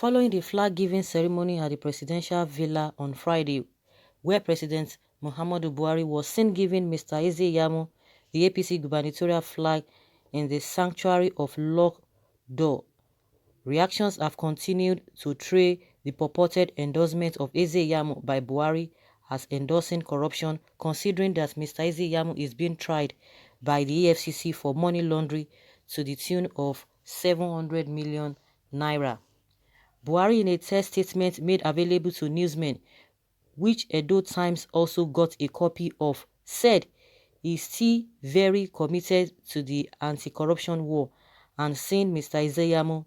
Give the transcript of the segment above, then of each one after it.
following the flag-giving ceremony at the presidential villa on Friday, where President Muhammadu Buhari was seen giving Mr. Iyamu the APC gubernatorial flag in the sanctuary of Locked Door. Reactions have continued to trail the purported endorsement of Iyamu by Buhari as endorsing corruption, considering that Mr. Iyamu is being tried by the EFCC for money laundering to the tune of 700 million naira. Buhari, in a text statement made available to newsmen, which Edo Times also got a copy of, said he is still very committed to the anti-corruption war and saying Mr. Iyamu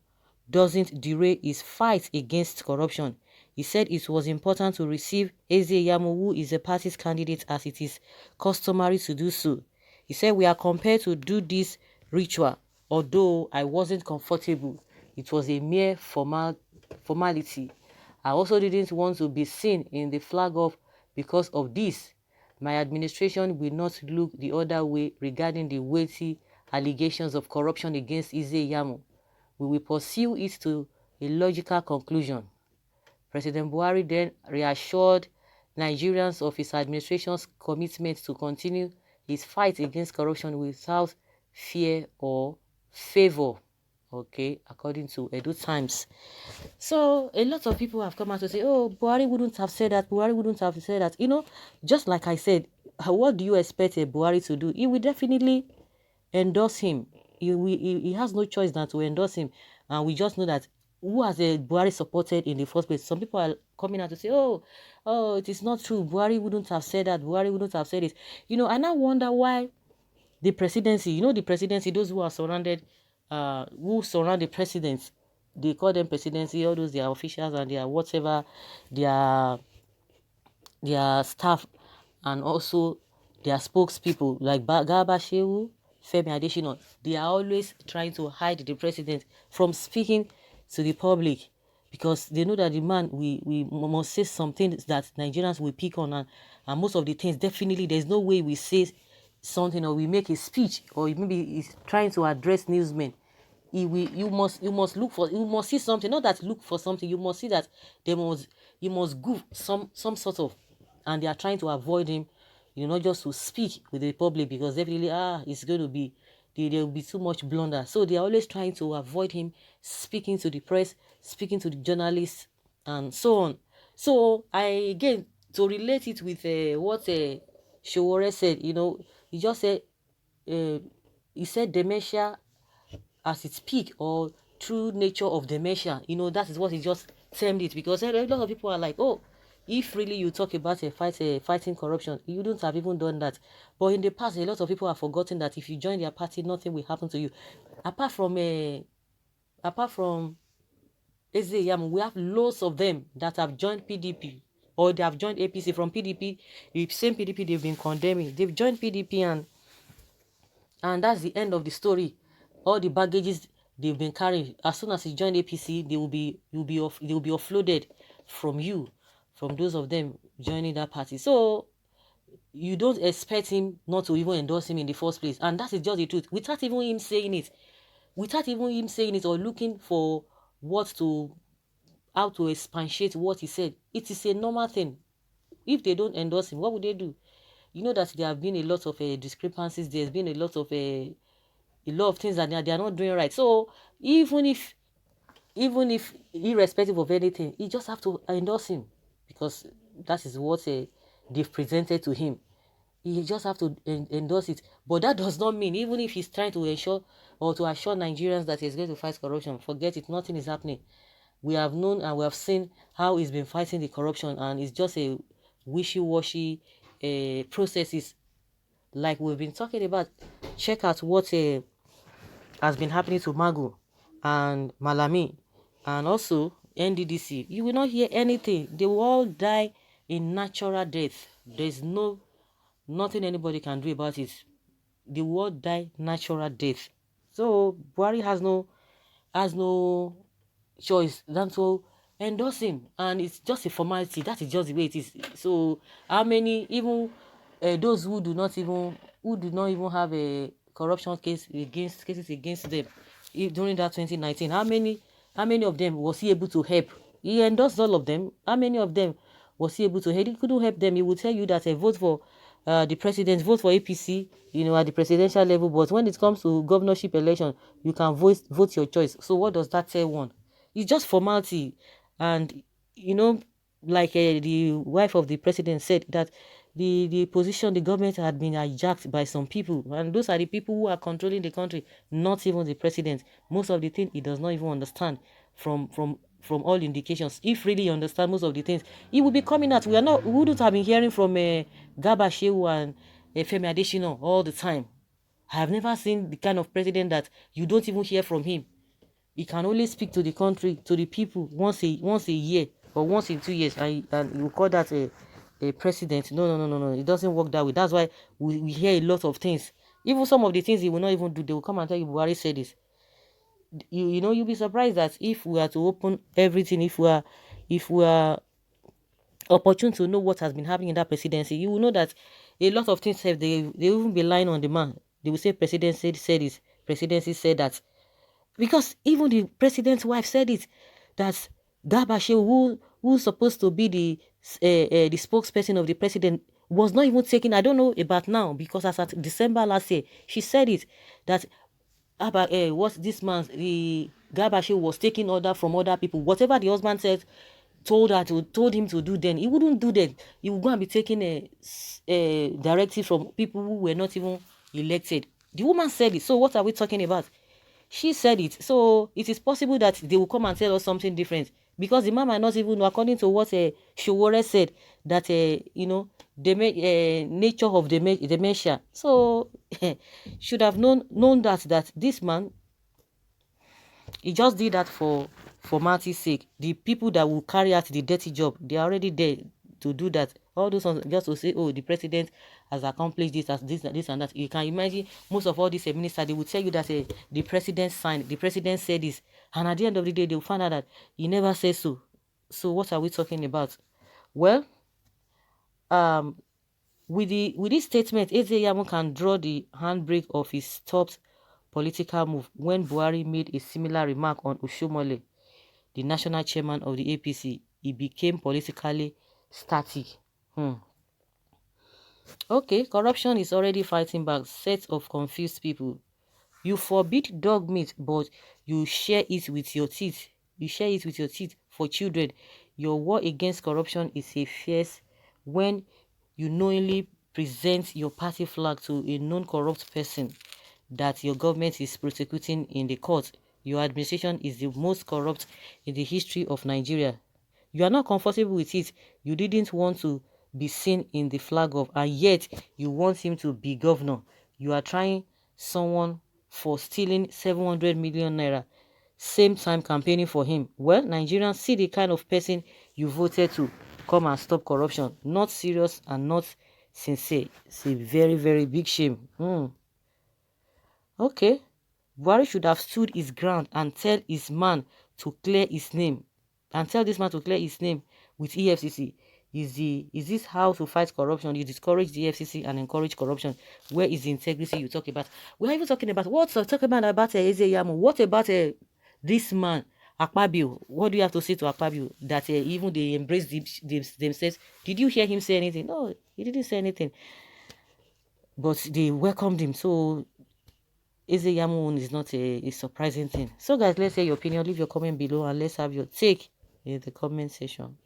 doesn't derail his fight against corruption. He said it was important to receive Iyamu, who is a party's candidate, as it is customary to do so. He said, "We are compelled to do this ritual, although I wasn't comfortable. It was a mere formality. I also didn't want to be seen in the flag off because of this. My administration will not look the other way regarding the weighty allegations of corruption against Iyamu. We will pursue it to a logical conclusion." President Buhari then reassured Nigerians of his administration's commitment to continue his fight against corruption without fear or favor. Okay, according to Edo Times. So a lot of people have come out to say, "Oh, Buhari wouldn't have said that. Buhari wouldn't have said that." You know, just like I said, what do you expect a Buhari to do? He will definitely endorse him. He has no choice than to endorse him. And we just know that who has a Buhari supported in the first place. Some people are coming out to say, oh, it is not true. Buhari wouldn't have said that. Buhari wouldn't have said it. You know, and I wonder why the presidency, you know, the presidency, those who are surrounded, who surround the presidents, they call them presidency, all those, their officials and their whatever, their staff, and also their spokespeople, like Garba Shehu, Femi Adesina. They are always trying to hide the president from speaking to the public, because they know that the man, we must say some things that Nigerians will pick on, and most of the things, definitely, there's no way we say something or we make a speech or maybe he's trying to address newsmen. You must look for, you must see something, not that look for something, you must see that you must goof some sort of, and they are trying to avoid him, you know, just to speak with the public, because definitely it's going to be, there will be too much blunder. So they are always trying to avoid him speaking to the press, speaking to the journalists, and so on. So again, to relate it with what ÇØń1ES said, you know, he just said, he said dementia as its peak, or true nature of dementia. You know, that is what he just termed it, because a lot of people are like, oh, if really you talk about fighting corruption, you don't have even done that. But in the past, a lot of people have forgotten that if you join their party, nothing will happen to you. Apart from Iyamu, we have loads of them that have joined PDP, or they have joined APC from PDP. The same PDP they've been condemning, they've joined PDP, and that's the end of the story. All the baggages they've been carrying, as soon as you join APC, they will be offloaded from those of them joining that party. So you don't expect him not to even endorse him in the first place, and that is just the truth. Without even him saying it, or looking for how to expatiate what he said, it is a normal thing. If they don't endorse him, what would they do? You know that there have been a lot of discrepancies. There's been a lot of things that they are not doing right. So even if irrespective of anything, you just have to endorse him, because that is what they've presented to him. You just have to endorse it. But that does not mean, even if he's trying to ensure or to assure Nigerians that he's going to fight corruption, forget it, nothing is happening. We have known and we have seen how he's been fighting the corruption, and it's just a wishy-washy processes, like we've been talking about. Check out what has been happening to Magu and Malami, and also NDDC. You will not hear anything. They will all die in natural death. There's nothing anybody can do about it. They will all die natural death. So Buhari has no choice than to endorse him, and it's just a formality. That is just the way it is. So how many, even those who do not even have a corruption cases against them during that 2019, how many How many of them was he able to help? He endorsed all of them. How many of them was he able to help? He couldn't help them. He would tell you that a vote for the president, vote for APC, at the presidential level. But when it comes to governorship election, you can vote your choice. So what does that tell one? It's just formality. And, like the wife of the president said, that the position, the government had been hijacked by some people. And those are the people who are controlling the country, not even the president. Most of the things he does not even understand from all indications. If really he understand most of the things, he will be coming out. We wouldn't have been hearing from Garba Shehu and Femi Adesina all the time. I have never seen the kind of president that you don't even hear from him. He can only speak to the country, to the people once a year or once in 2 years, and you call that a president. No. It doesn't work that way. That's why we hear a lot of things. Even some of the things he will not even do, they will come and tell you, Buhari said this. You'll be surprised that if we are to open everything, if we are opportune to know what has been happening in that presidency, you will know that a lot of things have they even be lying on the man. They will say president said this, presidency said that. Because even the president's wife said it, that Garba Shehu, who's supposed to be the spokesperson of the president, was not even taking. I don't know about now, because as at December last year, she said it, that what this man, the Garba Shehu, was taking order from other people. Whatever the husband said, told him to do, then he wouldn't do that. He would go and be taking a directive from people who were not even elected. The woman said it. So what are we talking about? She said it. So it is possible that they will come and tell us something different, because the man might not even know, according to what ÇØ๗1ES said, that the nature of dementia. So should have known that this man, he just did that for formality's sake. The people that will carry out the dirty job, they are already there to do that. All those ones just to say, oh, the president has accomplished this, as this and that. You can imagine most of all these ministers, they will tell you that the president signed, the president said this, and at the end of the day, they will find out that he never said so. So what are we talking about? Well, with this statement, Iyamu can draw the handbrake of his stopped political move when Buhari made a similar remark on Oshiomhole, the national chairman of the APC. He became politically static. Okay, corruption is already fighting back. Set of confused people. You forbid dog meat, but you share it with your teeth. You share it with your teeth for children. Your war against corruption is a fierce when you knowingly present your party flag to a non-corrupt person that your government is prosecuting in the court. Your administration is the most corrupt in the history of Nigeria. You are not comfortable with it. You didn't want to be seen in the flag of, and yet you want him to be governor. You are trying someone for stealing 700 million naira, same time campaigning for him. Well, Nigerians, see the kind of person you voted to come and stop corruption. Not serious and not sincere. It's a very, very big shame. Okay, Buhari should have stood his ground and tell his man to clear his name. And tell this man to clear his name with EFCC. Is this how to fight corruption? You discourage the EFCC and encourage corruption. Where is the integrity you talk about? We're even talking about Iyamu. What about this man, Akpabio? What do you have to say to Akpabio? That even they embrace themselves. Did you hear him say anything? No, he didn't say anything. But they welcomed him. So Iyamu is not a surprising thing. So guys, let's hear your opinion. Leave your comment below and let's have your take in the comment section.